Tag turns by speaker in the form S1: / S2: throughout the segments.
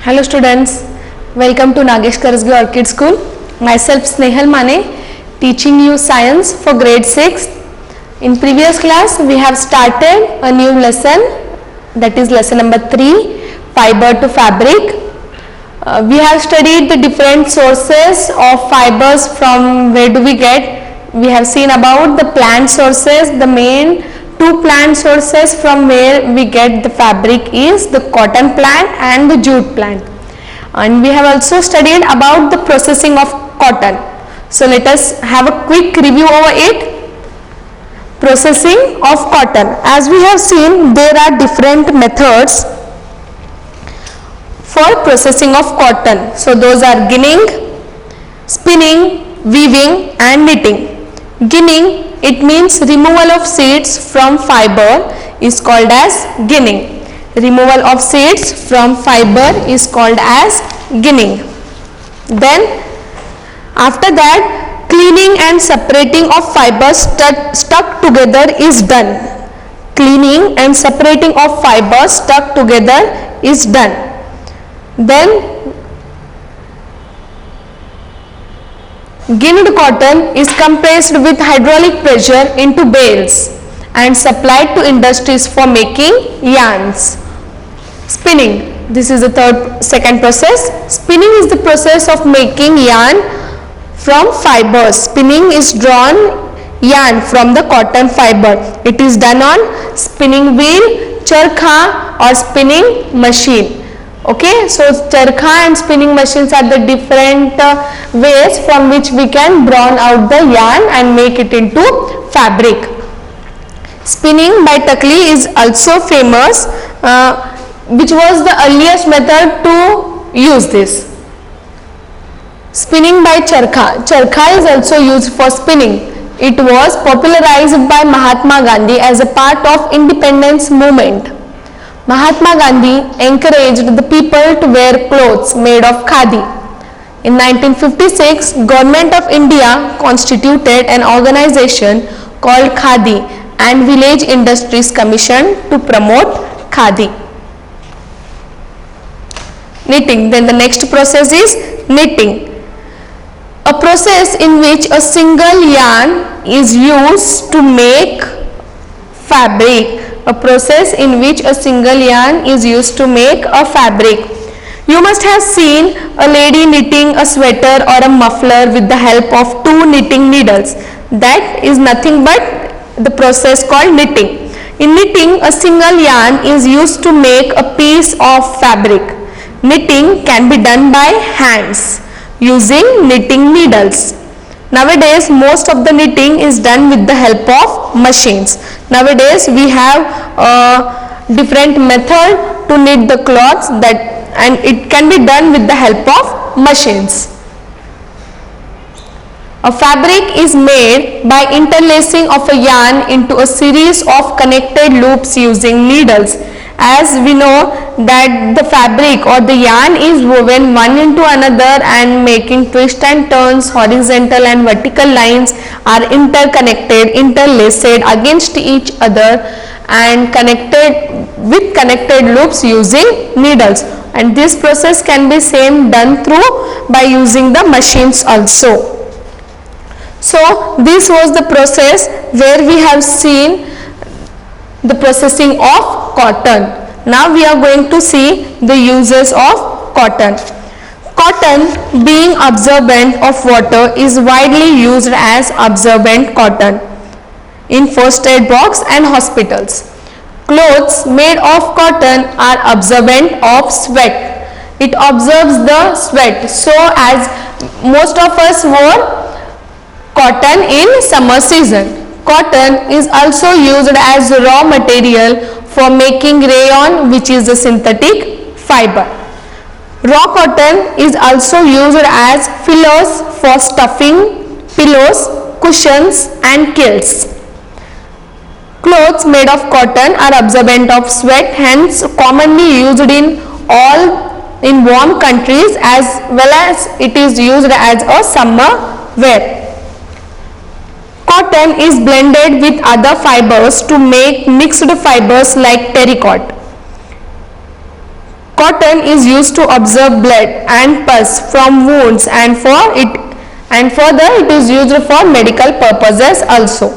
S1: Hello students, welcome to Nagesh Karasgi Orchid School. Myself Snehal Mane, teaching you science for grade 6. In previous class we have started a new lesson, that is lesson number 3, fiber to fabric. We have studied the different sources of fibers. From where do we get? We have seen about the plant sources. The main two plant sources from where we get the fabric is the cotton plant and the jute plant. And we have also studied about the processing of cotton. So let us have a quick review over it. Processing of cotton. As we have seen, there are different methods for processing of cotton. So those are ginning, spinning, weaving and knitting. Ginning, it means removal of seeds from fiber is called as ginning. Removal of seeds from fiber is called as ginning. Then after that, cleaning and separating of fibers stuck together is done. Cleaning and separating of fibers stuck together is done. Then ginned cotton is compressed with hydraulic pressure into bales and supplied to industries for making yarns. Spinning, this is the second process. Spinning is the process of making yarn from fibers. Spinning is drawn yarn from the cotton fiber. It is done on spinning wheel, charkha or spinning machine. Okay, so charkha and spinning machines are the different ways from which we can draw out the yarn and make it into fabric. Spinning by Takli is also famous, which was the earliest method to use this. Spinning by charkha. Charkha is also used for spinning. It was popularized by Mahatma Gandhi as a part of independence movement. Mahatma Gandhi encouraged the people to wear clothes made of khadi. In 1956, Government of India constituted an organization called Khadi and Village Industries Commission to promote khadi. Knitting. Then the next process is knitting. A process in which a single yarn is used to make fabric. A process in which a single yarn is used to make a fabric. You must have seen a lady knitting a sweater or a muffler with the help of two knitting needles. That is nothing but the process called knitting. In knitting, a single yarn is used to make a piece of fabric. Knitting can be done by hands using knitting needles. Nowadays, most of the knitting is done with the help of machines. Nowadays, we have a different method to knit the cloths, and it can be done with the help of machines. A fabric is made by interlacing of a yarn into a series of connected loops using needles. As we know that the fabric or the yarn is woven one into another and making twists and turns, horizontal and vertical lines are interconnected, interlaced against each other and connected with connected loops using needles. And this process can be same done through by using the machines also. So this was the process where we have seen the processing of cotton. Now we are going to see the uses of cotton. Cotton, being absorbent of water, is widely used as absorbent cotton in first aid box and hospitals. Clothes made of cotton are absorbent of sweat. It absorbs the sweat. So as most of us wore cotton in summer season. Cotton is also used as raw material for making rayon, which is a synthetic fiber. Raw cotton is also used as fillers for stuffing pillows, cushions and quilts. Clothes made of cotton are absorbent of sweat, hence commonly used in warm countries as well as it is used as a summer wear. Cotton is blended with other fibers to make mixed fibers like terracotta. Cotton is used to absorb blood and pus from wounds, and further it is used for medical purposes also.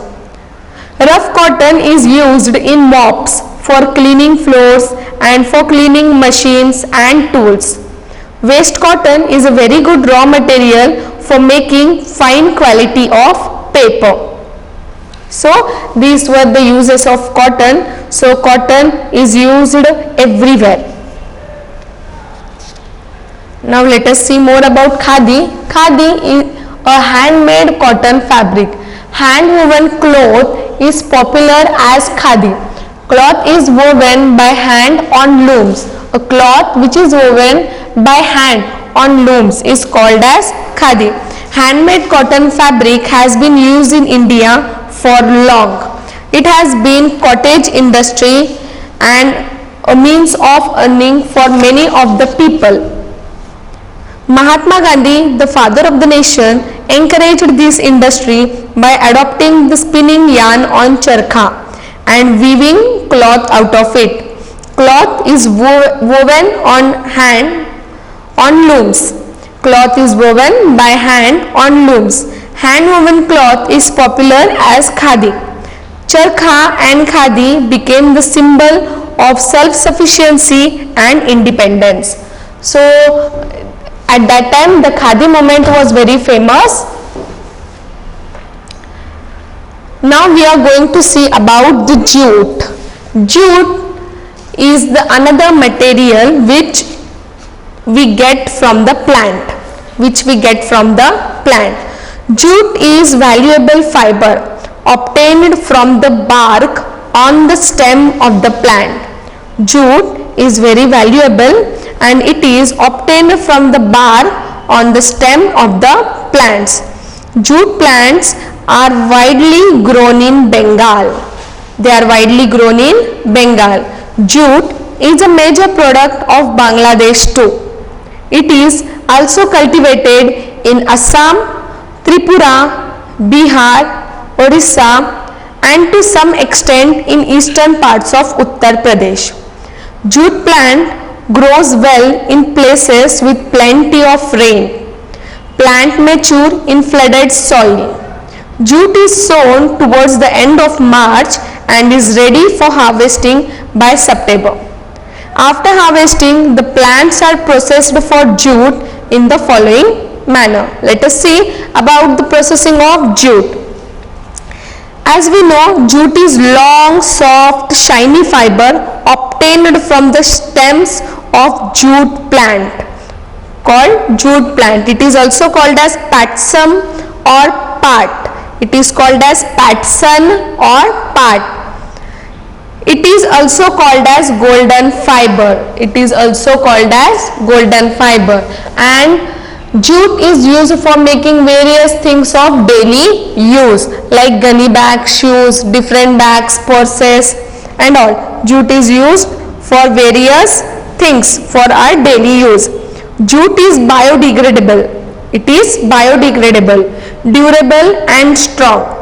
S1: Rough cotton is used in mops for cleaning floors and for cleaning machines and tools. Waste cotton is a very good raw material for making fine quality of paper. So these were the uses of cotton. So cotton is used everywhere. Now let us see more about khadi. Khadi is a handmade cotton fabric. Hand woven cloth is popular as khadi. Cloth is woven by hand on looms. A cloth which is woven by hand on looms is called as khadi. Handmade cotton fabric has been used in India for long. It has been cottage industry and a means of earning for many of the people. Mahatma Gandhi, the father of the nation, encouraged this industry by adopting the spinning yarn on charkha and weaving cloth out of it. Cloth is woven on hand on looms. Cloth is woven by hand on looms. Hand woven cloth is popular as khadi. Charkha and khadi became the symbol of self-sufficiency and independence. So at that time the khadi movement was very famous. Now we are going to see about the jute. Jute is the another material which we get from the plant. Jute is valuable fiber obtained from the bark on the stem of the plant. Jute is very valuable and it is obtained from the bark on the stem of the plants. Jute plants are widely grown in Bengal. Jute is a major product of Bangladesh too. It is also cultivated in Assam, Tripura, Bihar, Orissa and to some extent in eastern parts of Uttar Pradesh. Jute plant grows well in places with plenty of rain. Plant mature in flooded soil. Jute is sown towards the end of March and is ready for harvesting by September. After harvesting, the plants are processed for jute in the following manner. Let us see about the processing of jute. As we know, jute is long, soft, shiny fiber obtained from the stems of jute plant called jute plant. It is also called as patsum or part. It is called as patson or part. It is also called as golden fiber. And jute is used for making various things of daily use like gunny bags, shoes, different bags, purses and all. Jute is used for various things for our daily use. Jute is biodegradable. Durable and strong.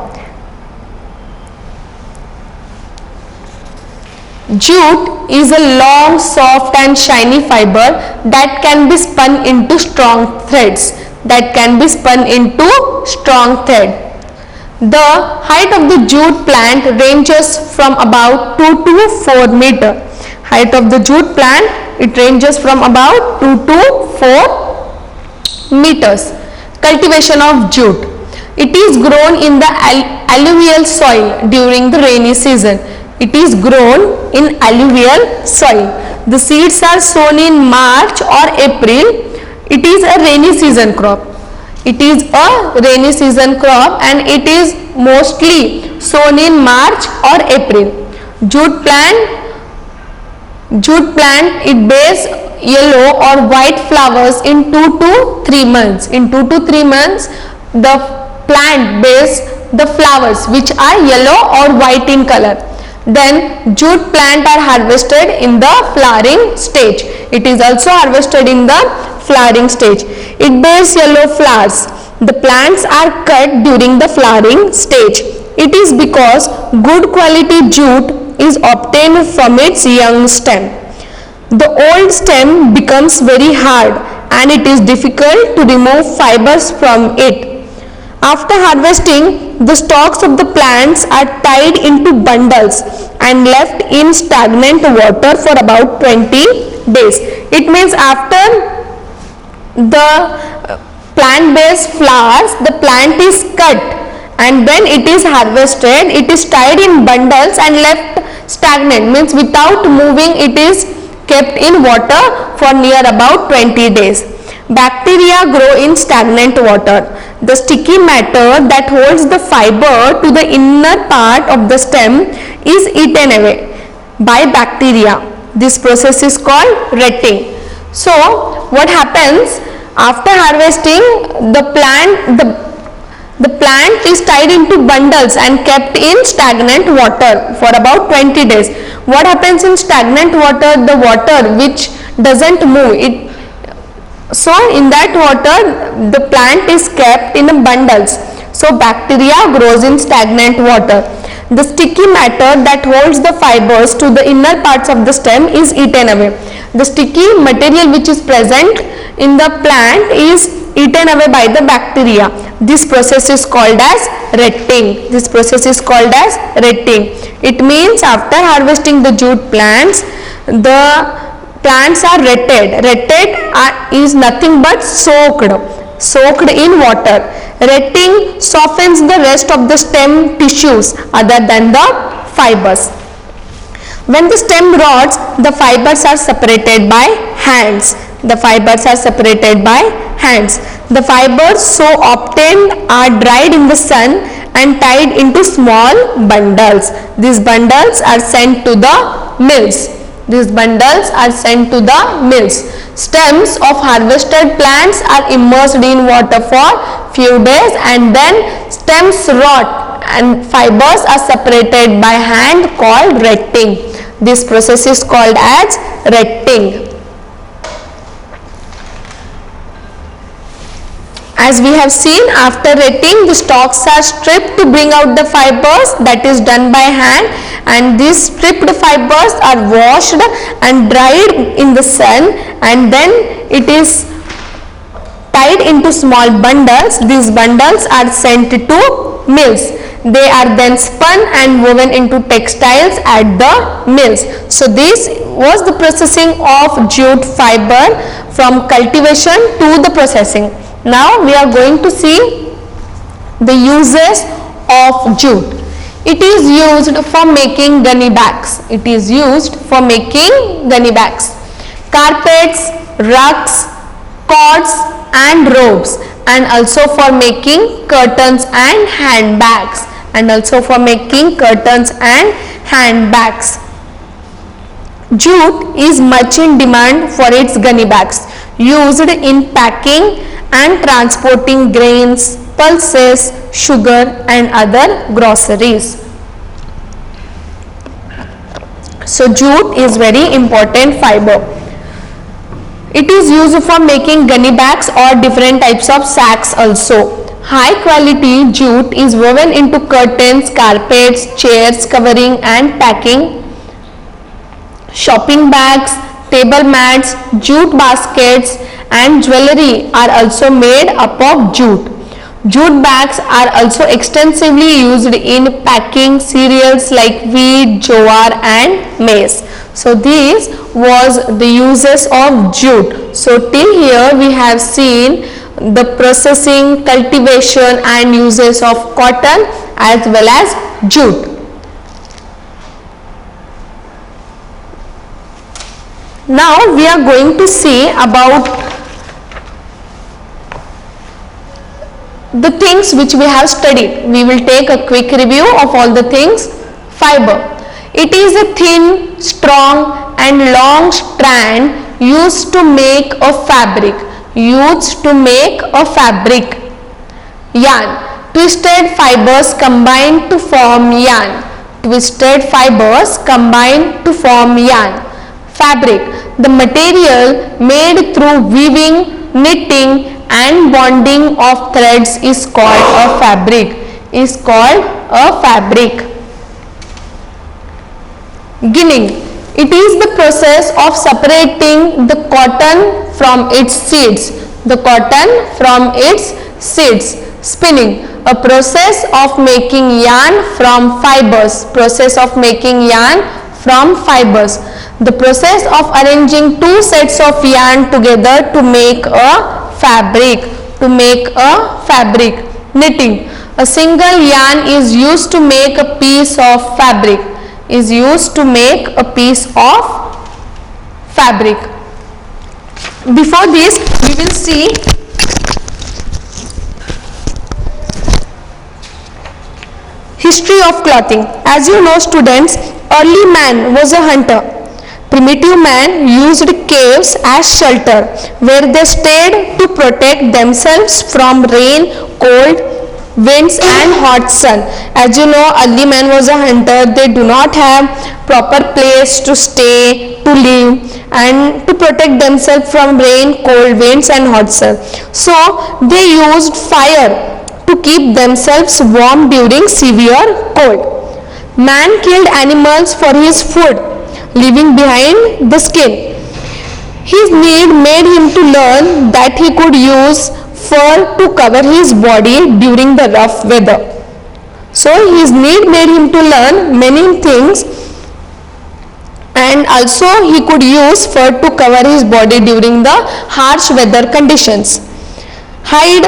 S1: Jute is a long, soft and shiny fiber that can be spun into strong threads. The height of the jute plant ranges from about 2 to 4 meter. Cultivation of jute. It is grown in the alluvial soil during the rainy season. The seeds are sown in March or April. It is a rainy season crop. And it is mostly sown in March or April. Jute plant it bears yellow or white flowers in 2 to 3 months. The plant bears the flowers which are yellow or white in color. Then jute plant are harvested in the flowering stage. It is also harvested in the flowering stage. It bears yellow flowers. The plants are cut during the flowering stage. It is because good quality jute is obtained from its young stem. the old stem becomes very hard and it is difficult to remove fibers from it. After harvesting, the stalks of the plants are tied into bundles and left in stagnant water for about 20 days. It means after the plant-based flowers, the plant is cut and when it is harvested, it is tied in bundles and left stagnant, means without moving, it is kept in water for near about 20 days. Bacteria grow in stagnant water. The sticky matter that holds the fiber to the inner part of the stem is eaten away by bacteria. This process is called retting. So what happens after harvesting, the plant is tied into bundles and kept in stagnant water for about 20 days. What happens in stagnant water? The water which doesn't move, so in that water the plant is kept in bundles. So bacteria grows in stagnant water. The sticky matter that holds the fibers to the inner parts of the stem is eaten away. The sticky material which is present in the plant is eaten away by the bacteria. This process is called as retting. This process is called as retting. It means after harvesting the jute plants, the plants are retted. Retted is nothing but soaked in water. Retting softens the rest of the stem tissues other than the fibers. When the stem rots, the fibers are separated by hands. The fibers are separated by hands. The fibers so obtained are dried in the sun and tied into small bundles. These bundles are sent to the mills. These bundles are sent to the mills. Stems of harvested plants are immersed in water for few days and then stems rot and fibers are separated by hand called retting. This process is called as retting. As we have seen, after retting, the stalks are stripped to bring out the fibers, that is done by hand, and these stripped fibers are washed and dried in the sun and then it is tied into small bundles. These bundles are sent to mills. They are then spun and woven into textiles at the mills. So this was the processing of jute fiber from cultivation to the processing. Now we are going to see the uses of jute. It is used for making gunny bags. It is used for making gunny bags, carpets, rugs, cots and robes, and also for making curtains and handbags, Jute is much in demand for its gunny bags, used in packing and transporting grains, pulses, sugar and other groceries. So jute is very important fiber. It is used for making gunny bags or different types of sacks also. High quality jute is woven into curtains, carpets, chairs, covering and packing, shopping bags, table mats, jute baskets and jewelry are also made up of jute. Jute bags are also extensively used in packing cereals like wheat, jowar and maize. So these was the uses of jute. So till here we have seen the processing, cultivation and uses of cotton as well as jute. Now we are going to see about the things which we have studied. We will take a quick review of all the things. Fiber. It is a thin, strong and long strand used to make a fabric. Yarn. Twisted fibers combine to form yarn. Fabric. The material made through weaving, knitting and bonding of threads is called a fabric. Ginning. It is the process of separating the cotton from its seeds. The cotton from its seeds. Spinning, a process of making yarn from fibers. Process of making yarn from fibers. The process of arranging two sets of yarn together to make a fabric. To make a fabric. Knitting, a single yarn is used to make a piece of fabric. Is used to make a piece of fabric. Before this, we will see history of clothing. As you know, students, early man was a hunter. Primitive man used caves as shelter where they stayed to protect themselves from rain, cold, winds and hot sun. As you know, early man was a hunter. They do not have proper place to stay, to live and to protect themselves from rain, cold, winds and hot sun. So they used fire to keep themselves warm during severe cold. Man killed animals for his food, leaving behind the skin. His need made him to learn that he could use fur to cover his body during the rough weather. So his need made him to learn many things, and also he could use fur to cover his body during the harsh weather conditions. Hide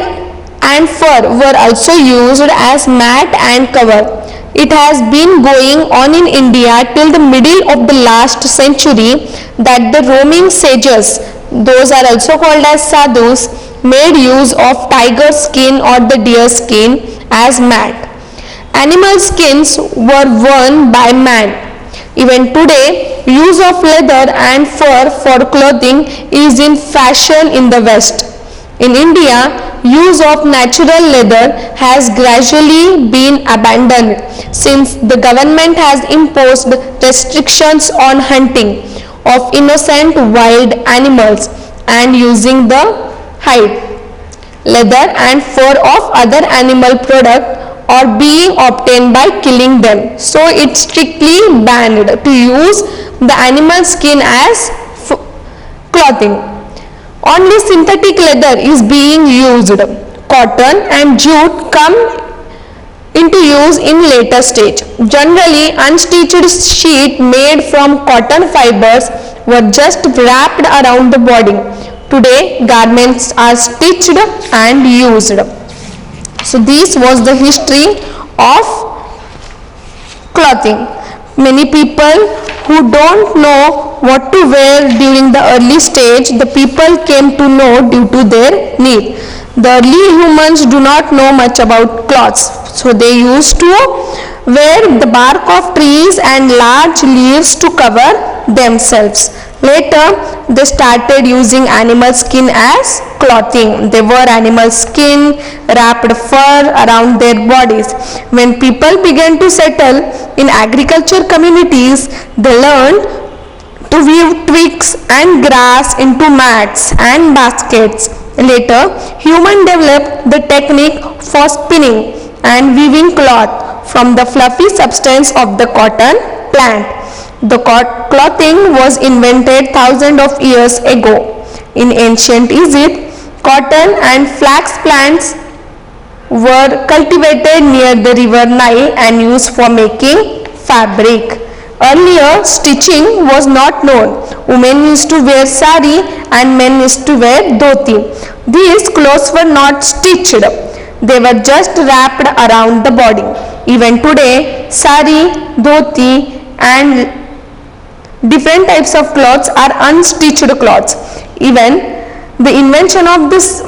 S1: and fur were also used as mat and cover. It has been going on in India till the middle of the last century that the roaming sages, those are also called as sadhus, made use of tiger skin or the deer skin as mat. Animal skins were worn by man. Even today, use of leather and fur for clothing is in fashion in the West. In India, use of natural leather has gradually been abandoned since the government has imposed restrictions on hunting of innocent wild animals and using the hide, leather and fur of other animal product or being obtained by killing them. So it's strictly banned to use the animal skin as clothing. Only synthetic leather is being used. Cotton and jute come into use in later stage. Generally, unstitched sheet made from cotton fibers were just wrapped around the body. Today, garments are stitched and used. So this was the history of clothing. Many people who don't know what to wear during the early stage, the people came to know due to their need. The early humans do not know much about clothes, so they used to wear the bark of trees and large leaves to cover themselves. Later, they started using animal skin as clothing. They wore animal skin, wrapped fur around their bodies. When people began to settle in agriculture communities, they learned to weave twigs and grass into mats and baskets. Later, humans developed the technique for spinning and weaving cloth from the fluffy substance of the cotton plant. The clothing was invented thousands of years ago. In ancient Egypt, cotton and flax plants were cultivated near the river Nile and used for making fabric. Earlier, stitching was not known. Women used to wear sari and men used to wear dhoti. These clothes were not stitched. They were just wrapped around the body. Even today, sari, dhoti and different types of clothes are unstitched clothes. Even the invention of this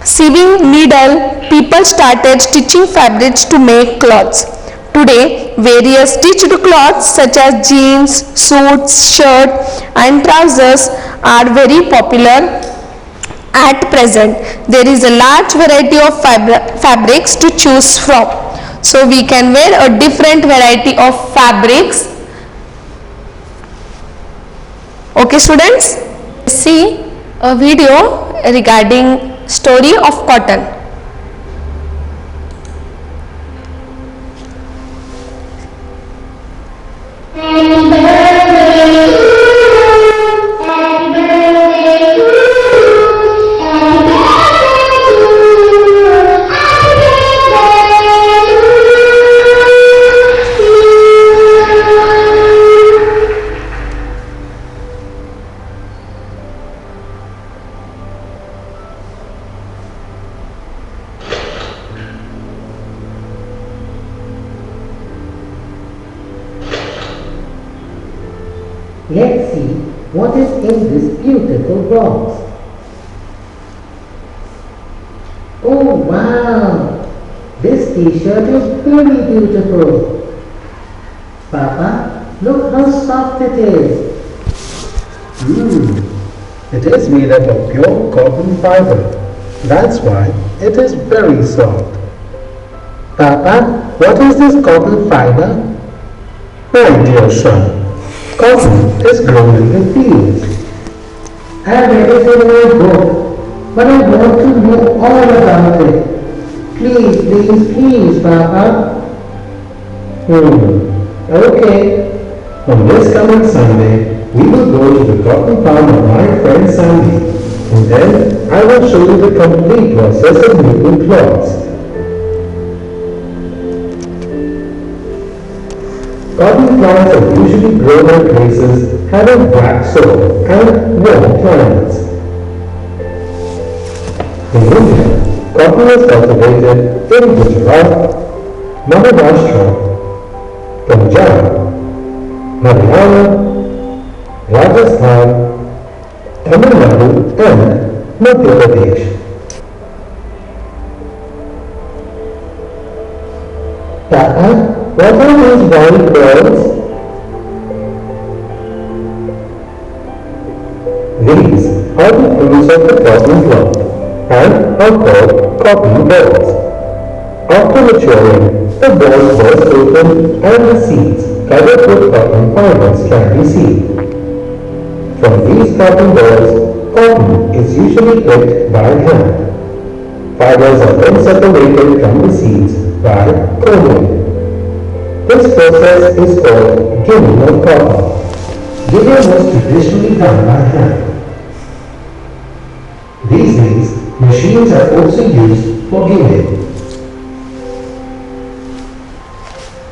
S1: sewing needle, people started stitching fabrics to make clothes. Today, various stitched cloths such as jeans, suits, shirts and trousers are very popular at present. There is a large variety of fabrics to choose from. So we can wear a different variety of fabrics. Okay students, see a video regarding story of cotton.
S2: In the Let's see what is in this beautiful box. Oh wow! This t-shirt is very beautiful. Papa, look how soft it is.
S3: It is made up of pure cotton fiber. That's why it is very soft. Papa, what is this cotton fiber? My dear son, cotton is grown in the fields.
S2: I read it in my book, but I want to know all about it. Please, please, please, Papa.
S3: Okay. On this coming Sunday, we will go to the cotton farm of my friend Sandy, and then I will show you the complete process of making cloths. Cotton plants are usually grown in places having black soil and warm climates. In India, cotton is cultivated in Gujarat, Maharashtra, Punjab, Haryana, Rajasthan, Tamil Nadu and Madhya Pradesh.
S2: Papa, what are these white balls?
S3: These are the fruits of the cotton plant and are called cotton balls. After maturing, the balls burst open and the seeds covered with cotton fibers can be seen. From these cotton balls, cotton is usually picked by hand. Fibers are then separated from the seeds by combing. This process is called ginning of cotton. Ginning was traditionally done by hand. These days, machines are also used for ginning.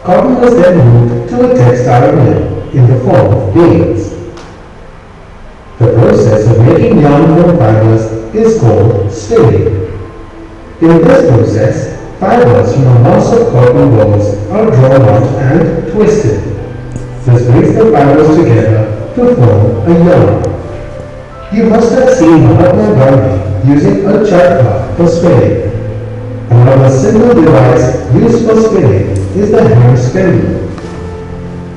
S3: Cotton was then moved to a textile mill in the form of bales. The process of making yarn from fibers is called spinning. In this process, fibers from a mass of cotton balls are drawn out and twisted. This brings the fibers together to form a yarn. You must have seen Mahatma Gandhi using a charkha for spinning. Another simple device used for spinning is the hand spindle,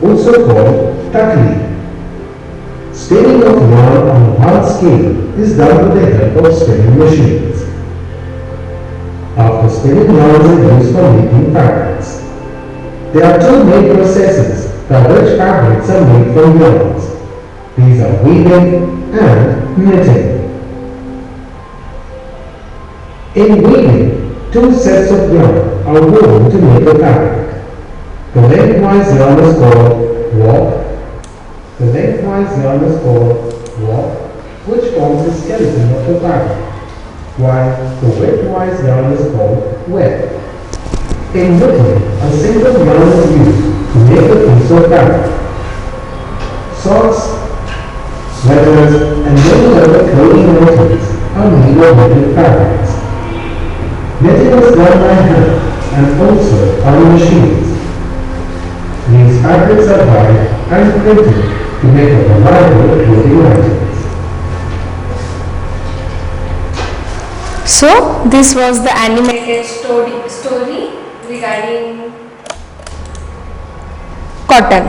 S3: also called takli. Spinning of yarn on a large scale is done with the help of spinning machines. After spinning, yarns are used for making fabrics. There are two main processes by which fabrics are made from yarns. These are weaving and knitting. In weaving, two sets of yarn are woven to make a fabric. The lengthwise yarn is called warp. The lengthwise yarn is called warp, which forms the skeleton of the fabric, while the widthwise yarn is called weft. In knitting, a single yarn is used to make a piece of fabric. Socks, sweaters, and many other clothing items are made of knitted fabrics. Knitting is done by hand and also on machines. These fabrics are dyed and printed to make a variety of clothing items.
S1: So this was the animated story regarding cotton.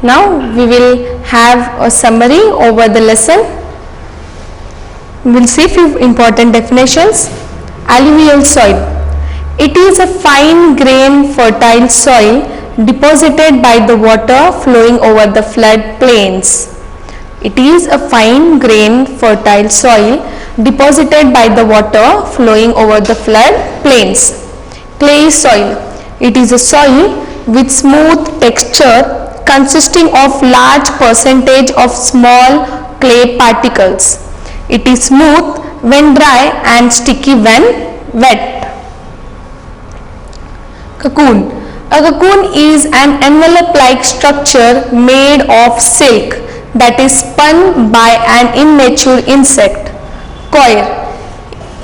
S1: Now we will have a summary over the lesson. We will see few important definitions. Alluvial soil. It is a fine grained fertile soil deposited by the water flowing over the flood plains. It is a fine grained fertile soil deposited by the water flowing over the flood plains. Clay soil. It is a soil with smooth texture consisting of large percentage of small clay particles. It is smooth when dry and sticky when wet. Cocoon. A cocoon is an envelope-like structure made of silk that is spun by an immature insect. Coir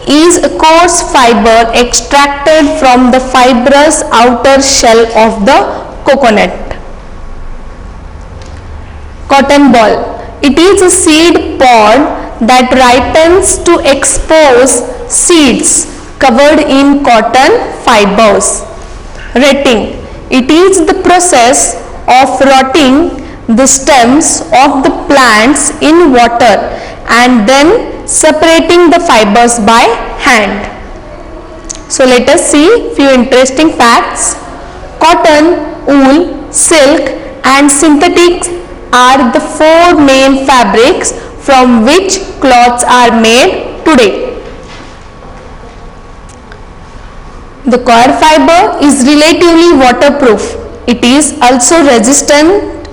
S1: is a coarse fiber extracted from the fibrous outer shell of the coconut. Cotton ball. It is a seed pod that ripens to expose seeds covered in cotton fibers. Retting. It is the process of rotting the stems of the plants in water and then separating the fibers by hand. So let us see few interesting facts. Cotton, wool, silk and synthetics are the four main fabrics from which clothes are made today. The coir fiber is relatively waterproof. It is also resistant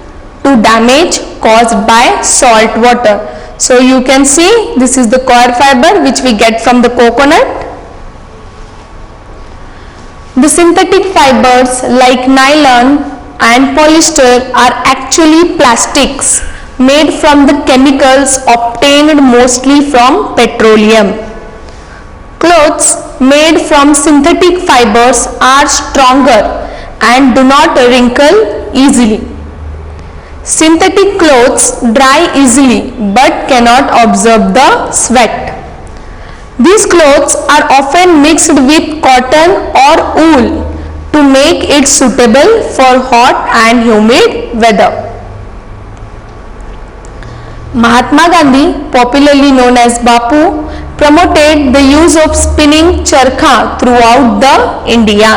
S1: to damage caused by salt water. So you can see this is the coir fiber which we get from the coconut. The synthetic fibers like nylon and polyester are actually plastics made from the chemicals obtained mostly from petroleum. Clothes made from synthetic fibers are stronger and do not wrinkle easily. Synthetic clothes dry easily but cannot absorb the sweat. These clothes are often mixed with cotton or wool to make it suitable for hot and humid weather. Mahatma Gandhi, popularly known as Bapu, promoted the use of spinning charkha throughout the India.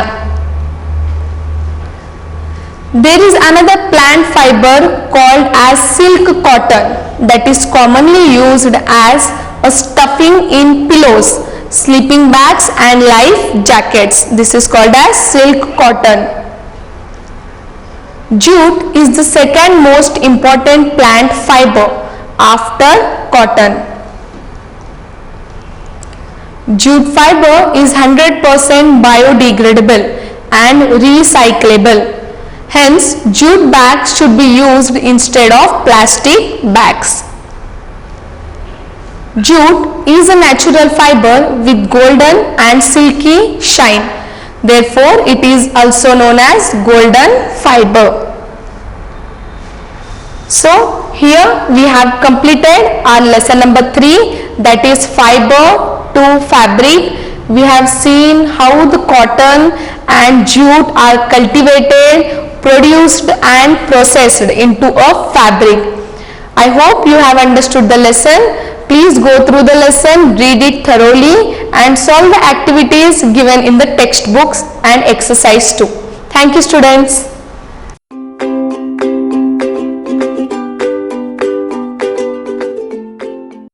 S1: There is another plant fiber called as silk cotton that is commonly used as a stuffing in pillows, sleeping bags and life jackets. This is called as silk cotton. Jute is the second most important plant fiber after cotton. Jute fiber is 100% biodegradable and recyclable. Hence, jute bags should be used instead of plastic bags. Jute is a natural fiber with golden and silky shine. Therefore, it is also known as golden fiber. So, here we have completed our lesson number 3, that is fiber to fabric. We have seen how the cotton and jute are cultivated, produced and processed into a fabric. I hope you have understood the lesson. Please go through the lesson, read it thoroughly and solve the activities given in the textbooks and exercise 2. Thank you, students.